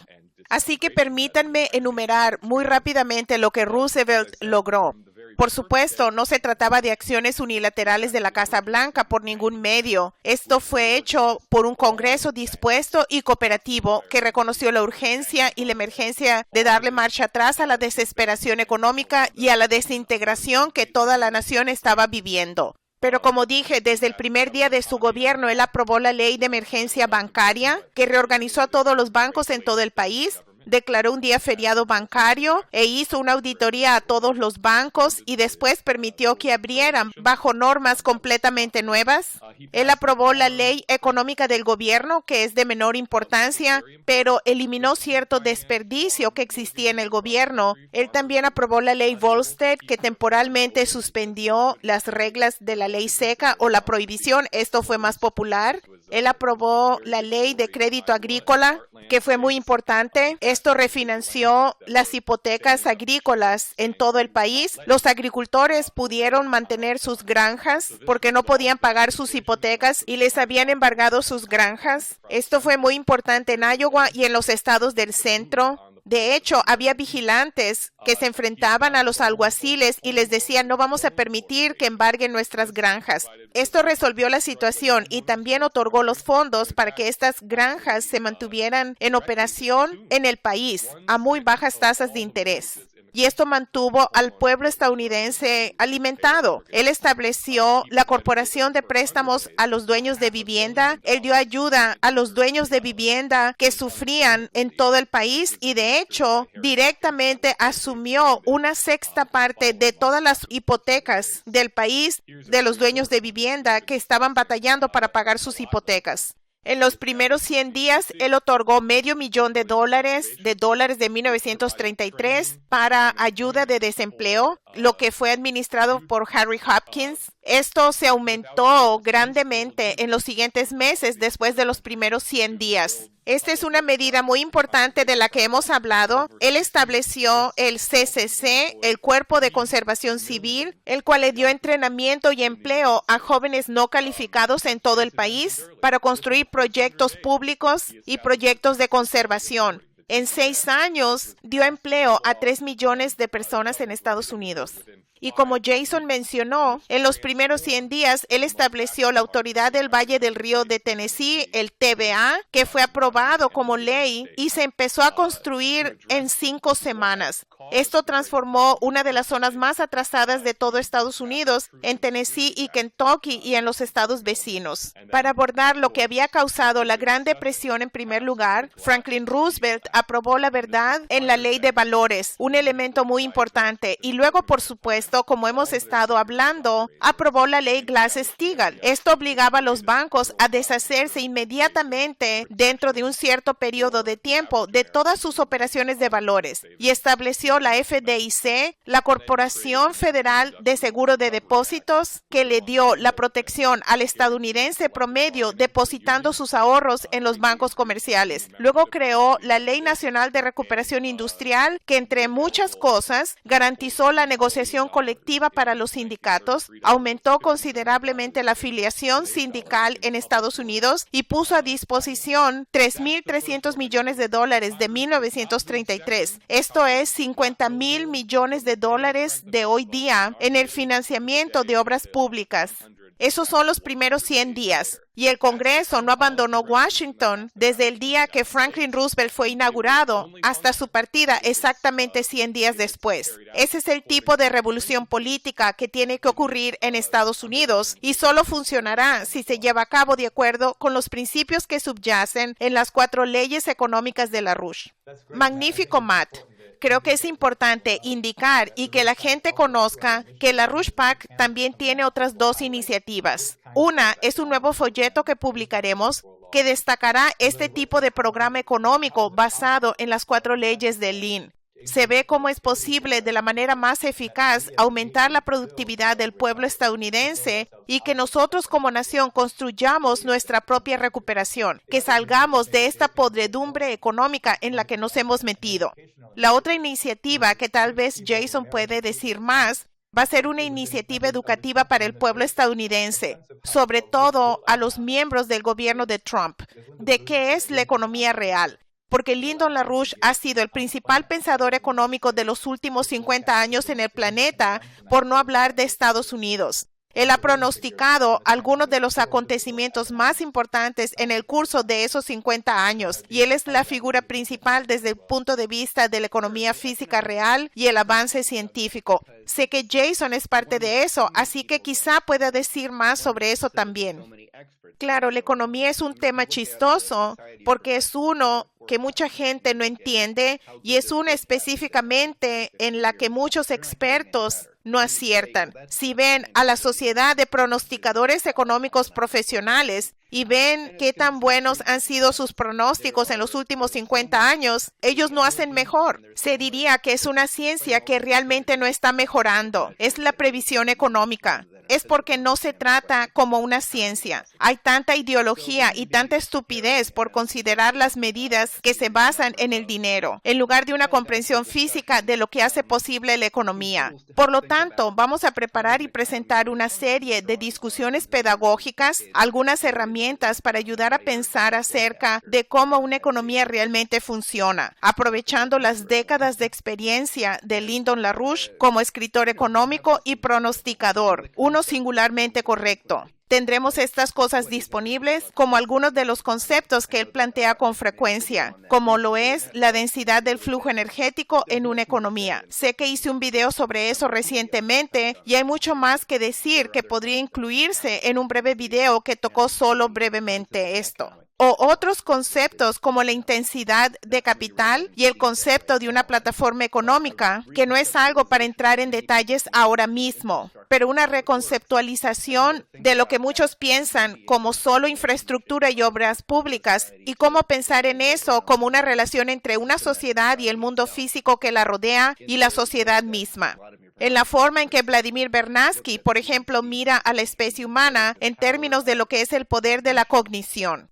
Así que permítanme enumerar muy rápidamente lo que Roosevelt logró. Por supuesto, no se trataba de acciones unilaterales de la Casa Blanca por ningún medio. Esto fue hecho por un Congreso dispuesto y cooperativo que reconoció la urgencia y la emergencia de darle marcha atrás a la desesperación económica y a la desintegración que toda la nación estaba viviendo. Pero como dije, desde el primer día de su gobierno, él aprobó la ley de emergencia bancaria que reorganizó a todos los bancos en todo el país, declaró un día feriado bancario e hizo una auditoría a todos los bancos y después permitió que abrieran bajo normas completamente nuevas. Él aprobó la ley económica del gobierno, que es de menor importancia, pero eliminó cierto desperdicio que existía en el gobierno. Él también aprobó la ley Volstead, que temporalmente suspendió las reglas de la ley seca o la prohibición. Esto fue más popular. Él aprobó la ley de crédito agrícola, que fue muy importante. Esto refinanció las hipotecas agrícolas en todo el país. Los agricultores pudieron mantener sus granjas porque no podían pagar sus hipotecas y les habían embargado sus granjas. Esto fue muy importante en Iowa y en los estados del centro. De hecho, había vigilantes que se enfrentaban a los alguaciles y les decían, no vamos a permitir que embarguen nuestras granjas. Esto resolvió la situación y también otorgó los fondos para que estas granjas se mantuvieran en operación en el país a muy bajas tasas de interés. Y esto mantuvo al pueblo estadounidense alimentado. Él estableció la Corporación de Préstamos a los Dueños de Vivienda. Él dio ayuda a los dueños de vivienda que sufrían en todo el país y de hecho directamente asumió una sexta parte de todas las hipotecas del país de los dueños de vivienda que estaban batallando para pagar sus hipotecas. En los primeros 100 días, él otorgó $500,000 de 1933 para ayuda de desempleo, lo que fue administrado por Harry Hopkins. Esto se aumentó grandemente en los siguientes meses después de los primeros 100 días. Esta es una medida muy importante de la que hemos hablado. Él estableció el CCC, el Cuerpo de Conservación Civil, el cual le dio entrenamiento y empleo a jóvenes no calificados en todo el país para construir proyectos públicos y proyectos de conservación. En 6 años dio empleo a 3 millones de personas en Estados Unidos. Y como Jason mencionó, en los primeros 100 días, él estableció la Autoridad del Valle del Río de Tennessee, el TVA, que fue aprobado como ley y se empezó a construir en 5 semanas. Esto transformó una de las zonas más atrasadas de todo Estados Unidos en Tennessee y Kentucky y en los estados vecinos. Para abordar lo que había causado la Gran Depresión en primer lugar, Franklin Roosevelt aprobó la verdad en la Ley de Valores, un elemento muy importante, y luego, por supuesto, como hemos estado hablando, aprobó la ley Glass-Steagall. Esto obligaba a los bancos a deshacerse inmediatamente dentro de un cierto periodo de tiempo de todas sus operaciones de valores y estableció la FDIC, la Corporación Federal de Seguro de Depósitos, que le dio la protección al estadounidense promedio depositando sus ahorros en los bancos comerciales. Luego creó la Ley Nacional de Recuperación Industrial, que entre muchas cosas garantizó la negociación colectiva para los sindicatos, aumentó considerablemente la afiliación sindical en Estados Unidos y puso a disposición $3,300 millones de 1933. Esto es $50,000 millones de hoy día en el financiamiento de obras públicas. Esos son los primeros 100 días. Y el Congreso no abandonó Washington desde el día que Franklin Roosevelt fue inaugurado hasta su partida exactamente 100 días después. Ese es el tipo de revolución política que tiene que ocurrir en Estados Unidos y solo funcionará si se lleva a cabo de acuerdo con los principios que subyacen en las 4 leyes económicas de LaRouche. Magnífico, Matt. Creo que es importante indicar y que la gente conozca que LaRouche PAC también tiene otras 2 iniciativas. Una es un nuevo folleto que publicaremos que destacará este tipo de programa económico basado en las 4 leyes de Lean. Se ve cómo es posible de la manera más eficaz aumentar la productividad del pueblo estadounidense y que nosotros como nación construyamos nuestra propia recuperación, que salgamos de esta podredumbre económica en la que nos hemos metido. La otra iniciativa que tal vez Jason puede decir más va a ser una iniciativa educativa para el pueblo estadounidense, sobre todo a los miembros del gobierno de Trump, de qué es la economía real. Porque Lyndon LaRouche ha sido el principal pensador económico de los últimos 50 años en el planeta, por no hablar de Estados Unidos. Él ha pronosticado algunos de los acontecimientos más importantes en el curso de esos 50 años, y él es la figura principal desde el punto de vista de la economía física real y el avance científico. Sé que Jason es parte de eso, así que quizá pueda decir más sobre eso también. Claro, la economía es un tema chistoso porque es uno que mucha gente no entiende y es una específicamente en la que muchos expertos no aciertan. Si ven a la sociedad de pronosticadores económicos profesionales y ven qué tan buenos han sido sus pronósticos en los últimos 50 años, ellos no hacen mejor. Se diría que es una ciencia que realmente no está mejorando. Es la previsión económica. Es porque no se trata como una ciencia. Hay tanta ideología y tanta estupidez por considerar las medidas que se basan en el dinero, en lugar de una comprensión física de lo que hace posible la economía. Por lo tanto, vamos a preparar y presentar una serie de discusiones pedagógicas, algunas herramientas para ayudar a pensar acerca de cómo una economía realmente funciona, aprovechando las décadas de experiencia de Lyndon LaRouche como escritor económico y pronosticador, uno singularmente correcto. Tendremos estas cosas disponibles como algunos de los conceptos que él plantea con frecuencia, como lo es la densidad del flujo energético en una economía. Sé que hice un video sobre eso recientemente y hay mucho más que decir que podría incluirse en un breve video que tocó solo brevemente esto. O otros conceptos como la intensidad de capital y el concepto de una plataforma económica, que no es algo para entrar en detalles ahora mismo, pero una reconceptualización de lo que muchos piensan como solo infraestructura y obras públicas y cómo pensar en eso como una relación entre una sociedad y el mundo físico que la rodea y la sociedad misma. En la forma en que Vladimir Vernadsky, por ejemplo, mira a la especie humana en términos de lo que es el poder de la cognición.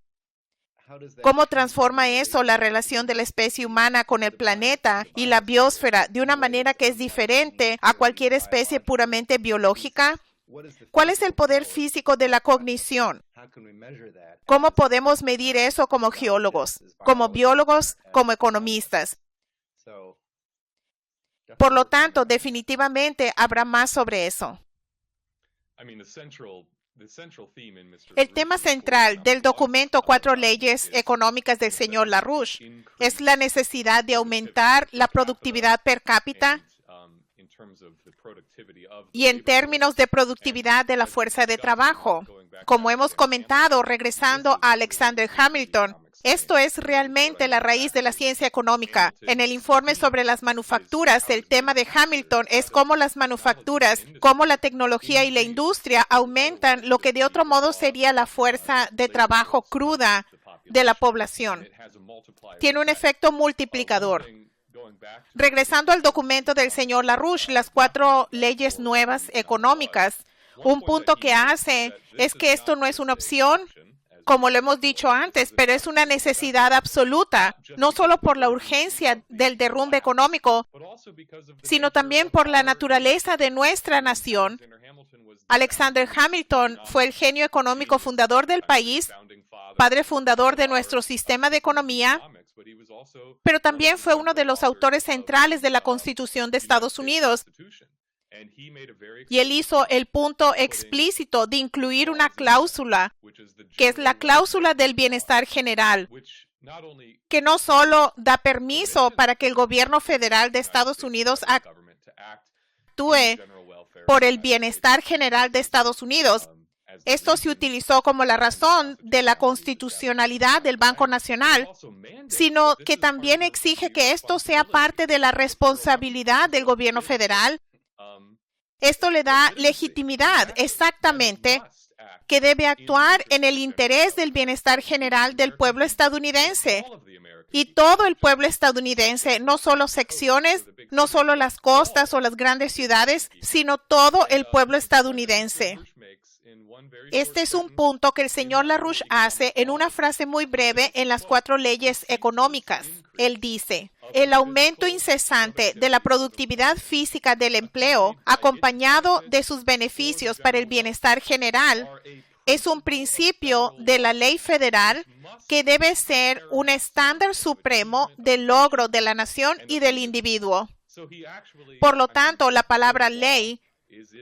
¿Cómo transforma eso la relación de la especie humana con el planeta y la biosfera de una manera que es diferente a cualquier especie puramente biológica? ¿Cuál es el poder físico de la cognición? ¿Cómo podemos medir eso como geólogos, como biólogos, como economistas? Por lo tanto, definitivamente habrá más sobre eso. El tema central del documento 4 leyes económicas del señor LaRouche es la necesidad de aumentar la productividad per cápita y en términos de productividad de la fuerza de trabajo. Como hemos comentado, regresando a Alexander Hamilton, esto es realmente la raíz de la ciencia económica. En el informe sobre las manufacturas, el tema de Hamilton es cómo las manufacturas, cómo la tecnología y la industria aumentan lo que de otro modo sería la fuerza de trabajo cruda de la población. Tiene un efecto multiplicador. Regresando al documento del señor LaRouche, las 4 leyes nuevas económicas, un punto que hace es que esto no es una opción, como lo hemos dicho antes, pero es una necesidad absoluta, no solo por la urgencia del derrumbe económico, sino también por la naturaleza de nuestra nación. Alexander Hamilton fue el genio económico fundador del país, padre fundador de nuestro sistema de economía, pero también fue uno de los autores centrales de la Constitución de Estados Unidos. Y él hizo el punto explícito de incluir una cláusula, que es la cláusula del bienestar general, que no solo da permiso para que el gobierno federal de Estados Unidos actúe por el bienestar general de Estados Unidos. Esto se utilizó como la razón de la constitucionalidad del Banco Nacional, sino que también exige que esto sea parte de la responsabilidad del gobierno federal. Esto le da legitimidad, exactamente, que debe actuar en el interés del bienestar general del pueblo estadounidense. Y todo el pueblo estadounidense, no solo secciones, no solo las costas o las grandes ciudades, sino todo el pueblo estadounidense. Este es un punto que el señor LaRouche hace en una frase muy breve en las 4 leyes económicas. Él dice, el aumento incesante de la productividad física del empleo, acompañado de sus beneficios para el bienestar general, es un principio de la ley federal que debe ser un estándar supremo del logro de la nación y del individuo. Por lo tanto, la palabra ley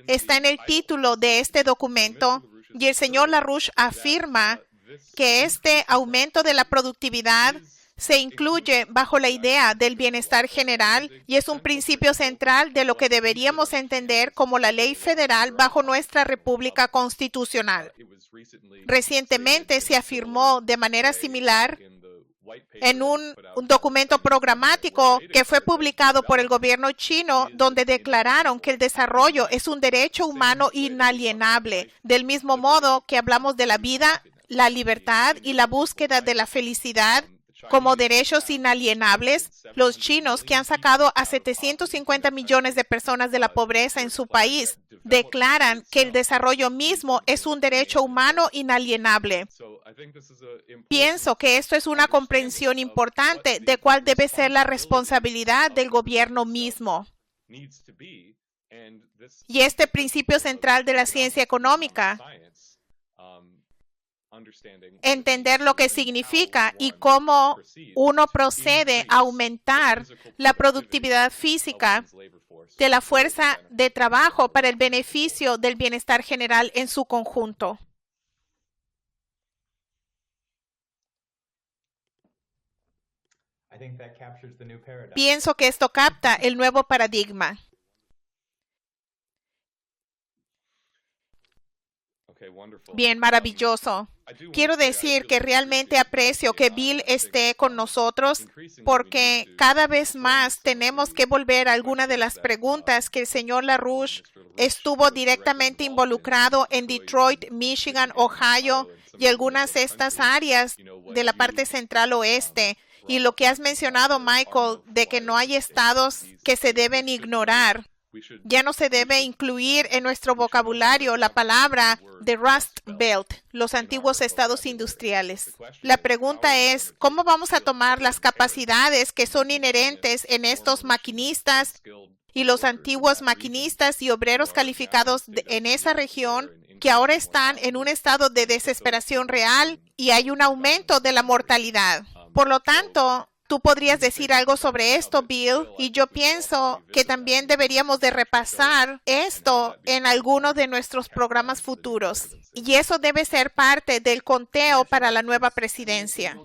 está en el título de este documento y el señor LaRouche afirma que este aumento de la productividad se incluye bajo la idea del bienestar general y es un principio central de lo que deberíamos entender como la ley federal bajo nuestra República Constitucional. Recientemente se afirmó de manera similar en un documento programático que fue publicado por el gobierno chino, donde declararon que el desarrollo es un derecho humano inalienable, del mismo modo que hablamos de la vida, la libertad y la búsqueda de la felicidad como derechos inalienables. Los chinos, que han sacado a 750 millones de personas de la pobreza en su país, declaran que el desarrollo mismo es un derecho humano inalienable. Pienso que esto es una comprensión importante de cuál debe ser la responsabilidad del gobierno mismo. Y este principio central de la ciencia económica, entender lo que significa y cómo uno procede a aumentar la productividad física de la fuerza de trabajo para el beneficio del bienestar general en su conjunto. Pienso que esto capta el nuevo paradigma. Bien, maravilloso. Quiero decir que realmente aprecio que Bill esté con nosotros porque cada vez más tenemos que volver a alguna de las preguntas que el señor LaRouche estuvo directamente involucrado en Detroit, Michigan, Ohio y algunas de estas áreas de la parte central oeste. Y lo que has mencionado, Michael, de que no hay estados que se deben ignorar. Ya no se debe incluir en nuestro vocabulario la palabra de Rust Belt, los antiguos estados industriales. La pregunta es, ¿cómo vamos a tomar las capacidades que son inherentes en estos maquinistas y los antiguos maquinistas y obreros calificados en esa región que ahora están en un estado de desesperación real y hay un aumento de la mortalidad? Por lo tanto, tú podrías decir algo sobre esto, Bill, y yo pienso que también deberíamos de repasar esto en algunos de nuestros programas futuros. Y eso debe ser parte del conteo para la nueva presidencia.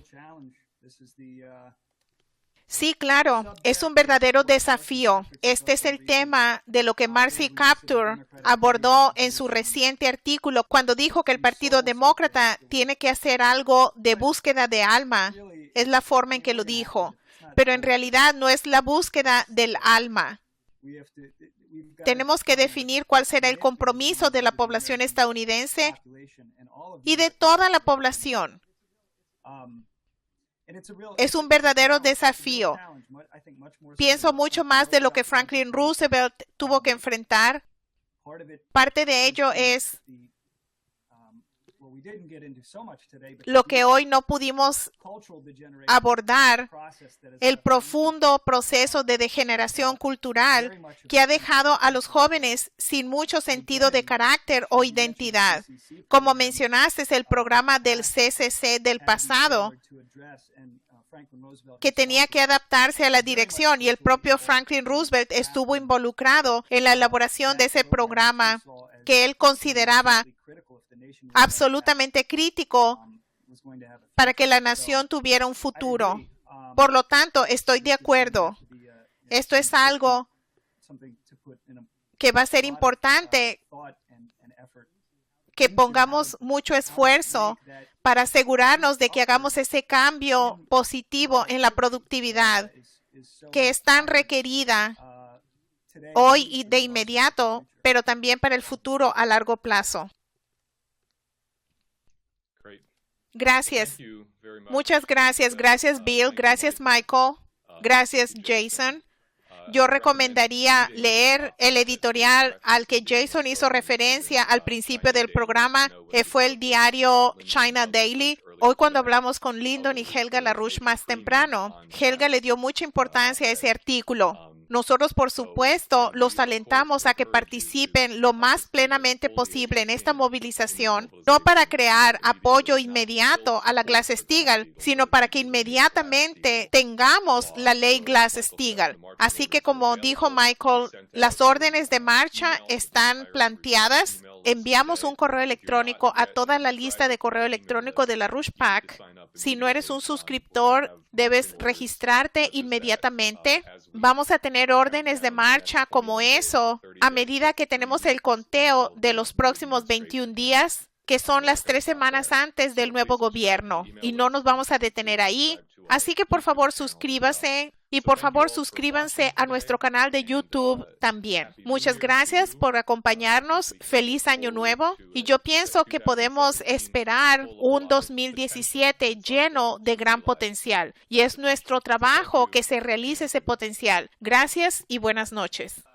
Sí, claro, es un verdadero desafío. Este es el tema de lo que Marcy Kaptur abordó en su reciente artículo cuando dijo que el Partido Demócrata tiene que hacer algo de búsqueda de alma. Es la forma en que lo dijo, pero en realidad no es la búsqueda del alma. Tenemos que definir cuál será el compromiso de la población estadounidense y de toda la población. Es un verdadero desafío. Pienso mucho más de lo que Franklin Roosevelt tuvo que enfrentar. Parte de ello es lo que hoy no pudimos abordar, el profundo proceso de degeneración cultural que ha dejado a los jóvenes sin mucho sentido de carácter o identidad. Como mencionaste, es el programa del CCC del pasado que tenía que adaptarse a la dirección y el propio Franklin Roosevelt estuvo involucrado en la elaboración de ese programa que él consideraba absolutamente crítico para que la nación tuviera un futuro. Por lo tanto, estoy de acuerdo. Esto es algo que va a ser importante que pongamos mucho esfuerzo para asegurarnos de que hagamos ese cambio positivo en la productividad que es tan requerida hoy y de inmediato, pero también para el futuro a largo plazo. Gracias. Muchas gracias. Gracias, Bill. Gracias, Michael. Gracias, Jason. Yo recomendaría leer el editorial al que Jason hizo referencia al principio del programa. Fue el diario China Daily. Hoy cuando hablamos con Lyndon y Helga LaRouche más temprano, Helga le dio mucha importancia a ese artículo. Nosotros, por supuesto, los alentamos a que participen lo más plenamente posible en esta movilización, no para crear apoyo inmediato a la Glass-Steagall, sino para que inmediatamente tengamos la ley Glass-Steagall. Así que, como dijo Michael, las órdenes de marcha están planteadas. Enviamos un correo electrónico a toda la lista de correo electrónico de LaRouche PAC. Si no eres un suscriptor, debes registrarte inmediatamente. Vamos a tener órdenes de marcha como eso a medida que tenemos el conteo de los próximos 21 días. que son las 3 semanas antes del nuevo gobierno, y no nos vamos a detener ahí. Así que por favor suscríbase y por favor suscríbanse a nuestro canal de YouTube también. Muchas gracias por acompañarnos. Feliz año nuevo. Y yo pienso que podemos esperar un 2017 lleno de gran potencial. Y es nuestro trabajo que se realice ese potencial. Gracias y buenas noches.